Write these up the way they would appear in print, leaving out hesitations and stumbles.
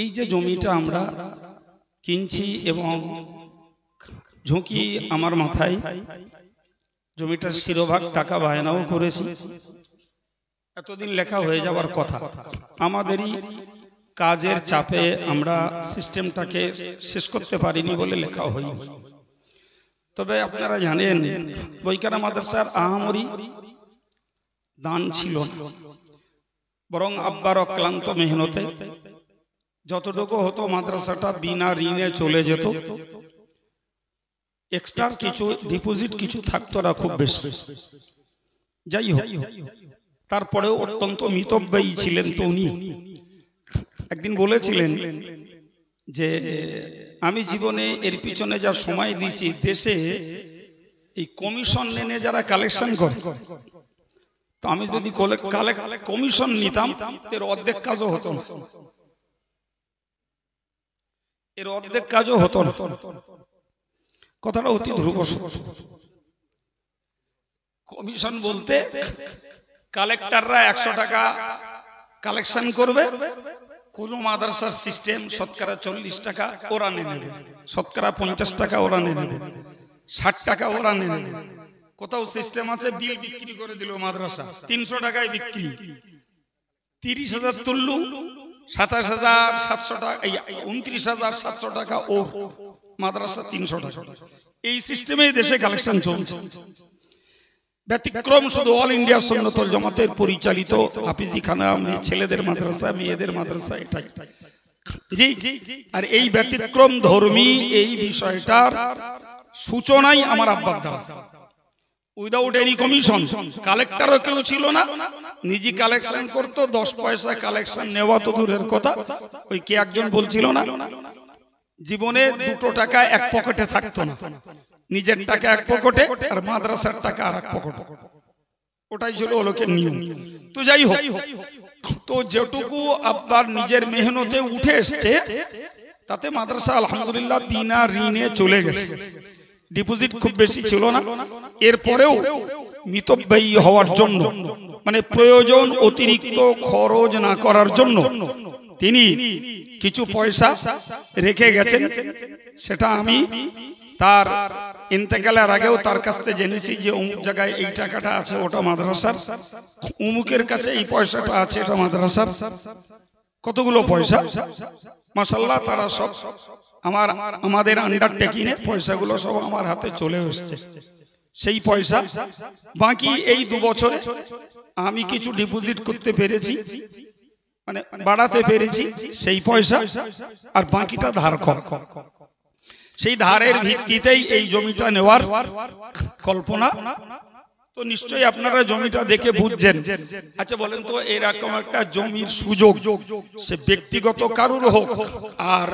এই যে জমিটা আমরা কিনছি এবং ঝুঁকি আমার মাথায়, জমিটার শিরোভাগ টাকা বায়নাও করেছি, এতদিন লেখা হয়ে যাওয়ার কথা, আমাদেরই কাজের চাপে আমরা সিস্টেমটাকে শেষ করতে পারিনি বলে লেখা হয়নি। তবে আপনারা জানেন বৈকানা মাদ্রাসার আহামরি দান ছিল না, বরং আব্বার অক্লান্ত মেহনতে যতটুকু হতো মাদ্রাসাটা বিনা ঋণে চলে যেত। এক্সট্রা কিছু ডিপোজিট কিছু থাকতো না খুব বেশি। যাই হোক, তারপরেও অত্যন্ত মিতব্যয়ী ছিলেন তো উনি। একদিন বলেছিলেন যে আমি জীবনে এর পিছনে যা সময় দিয়েছি, দেশে এই কমিশন নেনে যারা কালেকশন করে, তো আমি যদি কমিশন নিতাম এর অর্ধেক কাজও হতো না, এর অর্ধেক কাজও হতো না। কথাটা অতি ধ্রুব সত্য। কমিশন বলতে কালেক্টররা 100 টাকা কালেকশন করবে, কোন মাদ্রাসার সিস্টেম শতকরা 40 টাকা ওরা নিয়ে নেবে, শতকরা 50 টাকা ওরা নিয়ে নেবে, 60 টাকা ওরা নিয়ে নেবে। কোথাও সিস্টেম আছে বিল বিক্রি করে দিল মাদ্রাসা 300 টাকায় বিক্রি, 30,000 তুললু, 27,700 টাকা, 29,700 টাকা ও মাদ্রাসা 300 টাকা। এই সিস্টেমে দেশে কালেকশন চলছে। ব্যতিক্রম শুধু অল ইন্ডিয়া সুন্নাতুল জামাতের পরিচালিত হাফিজি খানা, ছেলেদের মাদ্রাসা, মেয়েদের মাদ্রাসা, এটাই জি। আর এই ব্যতিক্রম ধর্মী এই বিষয়টার সূচনাই আমার আব্বার দ্বারা। উইদাউট এনি কমিশন, কালেক্টরও কেউ ছিল না, নিজে কালেকশন করতো। 10 পয়সা কালেকশন নেওয়া তো দূরের কথা, ওই কে একজন বলছিল না, জীবনে 2 টাকা এক পকেটে থাকতো না, নিজের টাকা এক পকেটে আর মাদ্রাসার টাকা আর এক পকেটে, ওটাই ছিল লোকের নিয়ম। তো যাই হোক, তো যেটুকু আব্বার নিজের মেহনতে উঠে এসছে তাতে মাদ্রাসা আলহামদুলিল্লাহ বিনা ঋণে চলে গেছে। ডিপোজিট খুব বেশি ছিল না। এরপরেও মিতব্যয়ী হওয়ার জন্য, মানে প্রয়োজন অতিরিক্ত খরচ না করার জন্য তিনি কিছু পয়সা রেখে গেছেন। সেটা আমি তার ইন্তেকালের আগেও তার কাছ থেকে জেনেছি যে অমুক জায়গায় এই টাকাটা আছে, ওটা মাদ্রাসার, অমুকের কাছে এই পয়সাটা আছে, এটা মাদ্রাসার। কতগুলো পয়সা মাশাআল্লাহ, তারা সব আমাদের আন্ডারটেকিংয়ে পয়সাগুলো সব আমার হাতে চলে এসেছে। সেই পয়সা বাকি এই 2 বছরে আমি কিছু ডিপোজিট করতে পেরেছি, মানে বাড়াতে পেরেছি সেই পয়সা, আর বাকিটা ধার করা। সেই ধারের ভিত্তিতেই এই জমিটা নেওয়ার কল্পনা। তো নিশ্চয়ই আপনারা জমিটা দেখে বুঝছেন। আচ্ছা বলেন তো, এরকম একটা জমির সুযোগ, সে ব্যক্তিগত কারুর হোক আর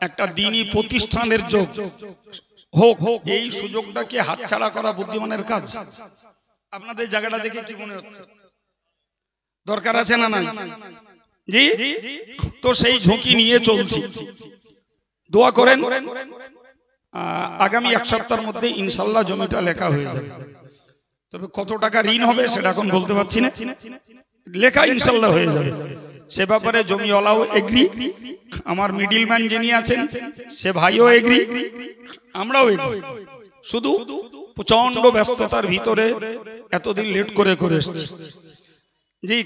একটা দ্বীনি প্রতিষ্ঠানের যোগ হোক, এই সুযোগটাকে হাতছাড়া করা বুদ্ধিমানের কাজ? আপনাদের জায়গাটা দেখে কি মনে হচ্ছে? দরকার আছে না নাই? জি। তো সেই ঝুঁকি নিয়ে চলছি। দোয়া করেন, আগামী 1 সপ্তাহের মধ্যে ইনশাল্লাহ জমিটা লেখা হয়ে যাবে। তবে কত টাকা ঋণ হবে সেটা এখন বলতে পারছি না, লেখা ইনশাল্লাহ হয়ে যাবে। সে ব্যাপারে জমিওয়ালাও এগ্রি, আমার মিডিলম্যান যিনি আছেন সে ভাইও এগ্রি, আমরাও এগ্রি। শুধু প্রচন্ড ব্যস্ততার ভিতরে এতদিন লেট করে করে এসেছি। জি,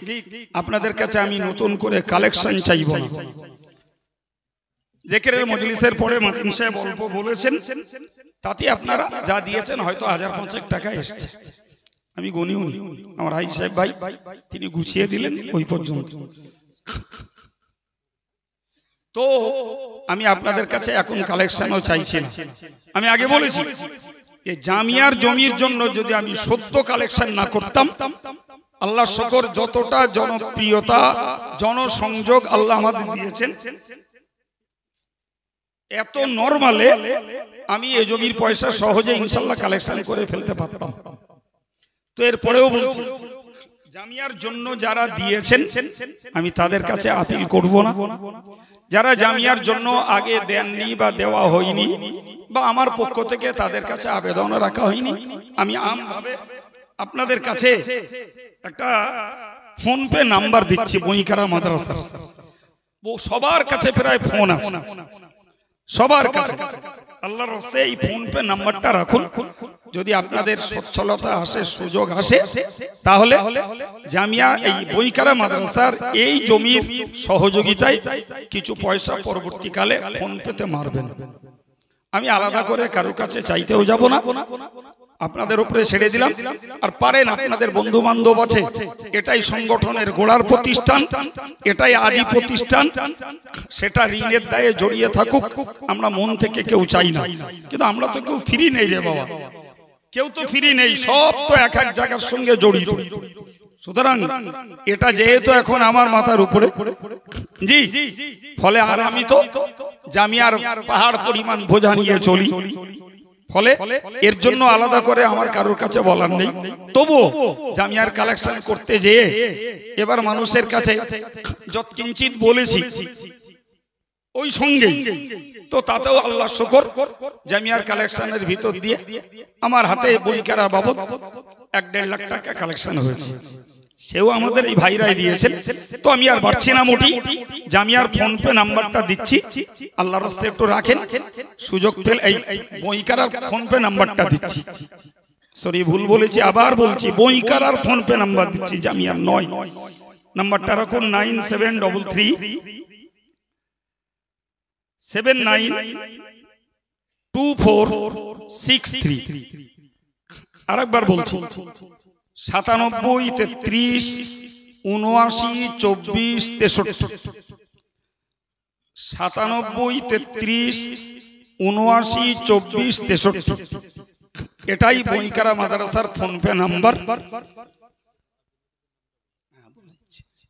আপনাদের কাছে আমি নতুন করে কালেকশন চাইব না। জিকিরের মজলিসের পরে মাতিন সাহেব অল্প বলেছেন, তাতে আপনারা যা দিয়েছেন হয়তো 1000-500 টাকা এসেছে, আমি গনিও নি। আমার হাই সাহেব ভাই তিনি গুছিয়ে দিলেন ওই পর্যন্ত। তো আমি আপনাদের কাছে এখন কালেকশনও চাইছি না। আমি আগে বলেছি যে জামিয়ার জমির জন্য যদি আমি সত্য কালেকশন না করতাম, আল্লাহ শুকর যতটা জনপ্রিয়তা জনসংযোগ আল্লাহ আমাদের দিয়েছেন, এত নরমালে আমি এই জমির পয়সা সহজে ইনশাল্লাহ কালেকশন করে ফেলতে পারতাম। তো এরপরেও বলছি, জামিয়ার জন্য যারা দিয়েছেন আমি তাদের কাছে আপিল করব না। যারা জামিয়ার জন্য আগে দেননি বা দেওয়া হয়নি বা আমার পক্ষ থেকে তাদের কাছে আবেদন রাখা হয়নি, আমি আমভাবে আপনাদের কাছে একটা ফোন পে নাম্বার দিচ্ছি বইকারা মাদ্রাসার। সবার কাছে প্রায় ফোন আছে, সবার কাছে। আল্লাহর রাস্তে এই ফোন পে নাম্বারটা রাখুন, যদি আপনাদের সচ্ছলতা আসে, সুযোগ আসে, তাহলে জামিয়া এই বইকারা মাদ্রাসার এই জমির সহযোগিতায় কিছু পয়সা পরবর্তীকালে ফোন পেতে মারবেন। আমি আলাদা করে কারোর কাছে চাইতেও যাব না, আপনাদের উপরে ছেড়ে দিলাম। আর পারেন আপনাদের বন্ধু বান্ধব আছে, এটাই সংগঠনের গোড়ার প্রতিষ্ঠান, এটাই আদি প্রতিষ্ঠান, সেটা ঋণের দায়ে জড়িয়ে থাকুক, আমরা মন থেকে কেউ চাই না। কিন্তু আমরা তো কেউ ফ্রি নেই রে বাবা, কেউ তো ফ্রি নেই, সব তো এক এক জায়গার সঙ্গে জড়িত। সুতরাং এটা যেহেতু এখন আমার মাথার উপরে, জি, ফলে আর আমি তো জামিয়ার পাহাড় পরিমাণ বোঝা নিয়ে চলি, ফলে এর জন্য আলাদা করে আমার কারোর কাছে বলার নেই। তবুও জামিয়ার কালেকশন করতে যেয়ে এবার মানুষের কাছে যৎকিঞ্চিত বলেছি ওই সঙ্গে, তো তাতেও আল্লাহ শুকর জামিয়ার কালেকশনের ভিতর দিয়ে আমার হাতে বই কেনার বাবদ 1-1.5 লাখ টাকা কালেকশন হয়েছে, সেও আমাদের এই ভাইরাই দিয়েছেন। তো আমি আর বাড়ছি না মোটি, জামিয়ার ফোন পে নাম্বারটা দিচ্ছি, আল্লাহর রাস্তায় একটু রাখেন, সুযোগ পেলে এই বইকারার ফোন পে নাম্বারটা দিচ্ছি। সরি, ভুল বলেছি, আবার বলছি, বইকারার ফোন পে নাম্বার দিচ্ছি, জামিয়ার নয়। নাম্বারটা রাখুন 9733792463। আরেকবার বলছি, 9733792463, 9733792463, এটাই বইকারা মাদ্রাসার ফোন পে নাম্বার,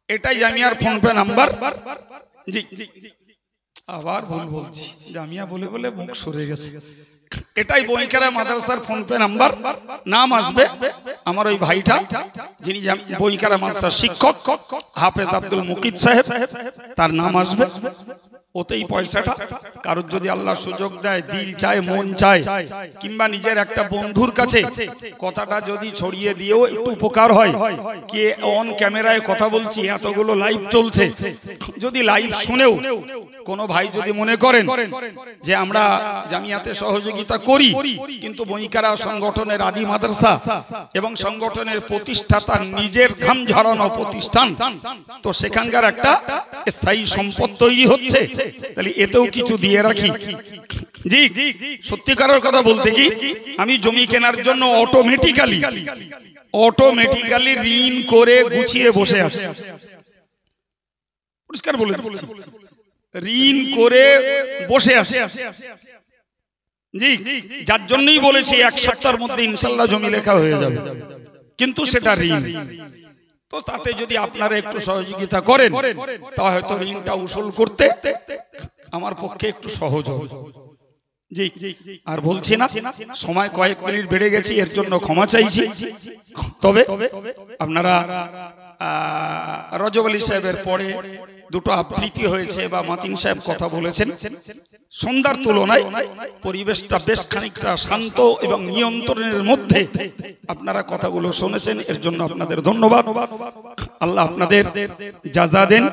এটাই জামিয়ার ফোন পে নাম্বার। জি, আবার ভুল বলছি, জামিয়া বলে বলে মুখ সরে গেছে। এটাই বইকারা মাদ্রাসার ফোন পে নাম্বার। নাম আসবে আমার ওই ভাইটা, যিনি বইকারা মাদ্রাসার শিক্ষক, হাফেজ আব্দুল মুকিত সাহেব, তার নাম আসবে। ওতেই পয়সাটা কারোর যদি আল্লাহ সুযোগ দেয়, দিল চায়, মন চায়, কিংবা নিজের একটা বন্ধুর কাছে কথাটা যদি ছড়িয়ে দিয়েও একটু উপকার হয়, কে অন ক্যামেরায় কথা বলছি, এতগুলো লাইভ চলছে, যদি লাইভ শুনেও কোনো ভাই যদি মনে করেন যে আমরা জামিয়াতে সহযোগিতা করি, কিন্তু বইকারা সংগঠনের আদি মাদ্রাসা এবং সংগঠনের প্রতিষ্ঠাতার নিজের ঘাম ঝরানো প্রতিষ্ঠান, তো সেখানকার একটা স্থায়ী সম্পদ তৈরি হচ্ছে, তাহলে এতেও কিছু দিয়ে রাখি। জি, সত্যিকারের কথা বলতে কি, আমি জমি কেনার জন্য অটোমেটিক্যালি ঋণ করে গুছিয়ে বসে আছি, পরিষ্কার বলে দিচ্ছি, ঋণ করে বসে আছে। জি, যার জন্যই বলেছি 1 সপ্তাহের মধ্যে ইনশাআল্লাহ জমি লেখা হয়ে যাবে, কিন্তু সেটা ঋণ। তো তাতে যদি আপনারা একটু সহযোগিতা করেন, তা হয়তো ঋণটা উসুল করতে আমার পক্ষে একটু সহজ হবে। জি, আর বলছি না, সময় কয়েক মিনিট বেড়ে গেছি, এর জন্য ক্ষমা চাইছি। তবে আপনারা রজব আলী সাহেবের পরে দুটো আবৃত্তি হয়েছে বা মাতিন সাহেব কথা বলেছেন, সন্ধ্যার তুলনায় পরিবেশটা বেশ খানিকটা শান্ত এবং নিয়ন্ত্রণের মধ্যে আপনারা কথাগুলো শুনেছেন, এর জন্য আপনাদের ধন্যবাদ। আল্লাহ আপনাদের জাযা দেন।